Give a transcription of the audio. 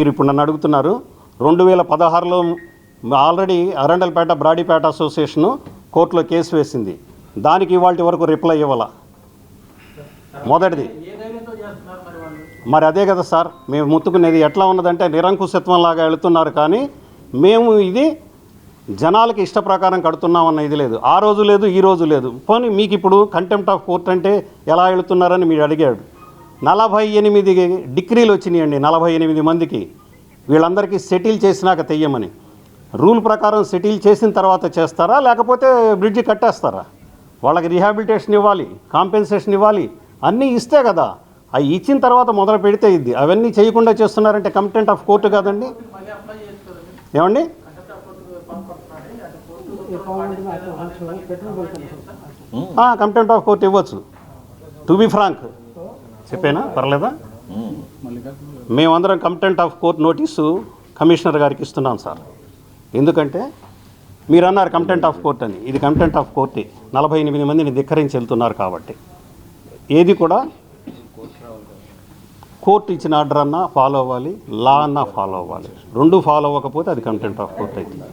మీరు ఇప్పుడు నన్ను అడుగుతున్నారు 2016లో ఆల్రెడీ అరండల్పేట బ్రాడీపేట అసోసియేషను కోర్టులో కేసు వేసింది. దానికి ఇవాళ వరకు రిప్లై ఇవ్వాల. మొదటిది మరి అదే కదా సార్, మేము ముత్తుకునేది ఎట్లా ఉన్నదంటే నిరంకుశత్వం లాగా వెళుతున్నారు. కానీ మేము ఇది జనాలకి ఇష్ట ప్రకారం కడుతున్నామన్న ఇది లేదు. ఆ రోజు లేదు, ఈ రోజు లేదు. పోనీ మీకు ఇప్పుడు కంటెంప్ట్ ఆఫ్ కోర్ట్ అంటే ఎలా వెళుతున్నారని మీరు అడిగాడు. 48 డిగ్రీలు వచ్చినాయండి 48 మందికి. వీళ్ళందరికీ సెటిల్ చేసినాక తెయ్యమని. రూల్ ప్రకారం సెటిల్ చేసిన తర్వాత చేస్తారా, లేకపోతే బ్రిడ్జి కట్టేస్తారా? వాళ్ళకి రీహాబిలిటేషన్ ఇవ్వాలి, కాంపెన్సేషన్ ఇవ్వాలి, అన్నీ ఇస్తే కదా. అవి ఇచ్చిన తర్వాత మొదలు పెడితే ఇది. అవన్నీ చేయకుండా చేస్తున్నారంటే కంటెంప్ట్ ఆఫ్ కోర్టు కాదండి. ఏమండి? కంటెంప్ట్ ఆఫ్ కోర్ట్ ఇవ్వచ్చు. టు బి ఫ్రాంక్ చెప్పేనా, పర్లేదా? మేమందరం contempt of court notice commissioner గారికి ఇస్తున్నాం సార్. ఎందుకంటే మీరు అన్నారు కంటెంప్ట్ ఆఫ్ కోర్ట్ అని. ఇది కంటెంప్ట్ ఆఫ్ కోర్టే. 48 మందిని ధిక్కరించి వెళ్తున్నారు కాబట్టి ఏది కూడా కోర్టు ఇచ్చిన ఆర్డర్ అన్నా ఫాలో అవ్వాలి, లా అన్నా ఫాలో అవ్వాలి. రెండు ఫాలో అవ్వకపోతే అది కంటెంప్ట్ ఆఫ్ కోర్ట్ అవుతుంది.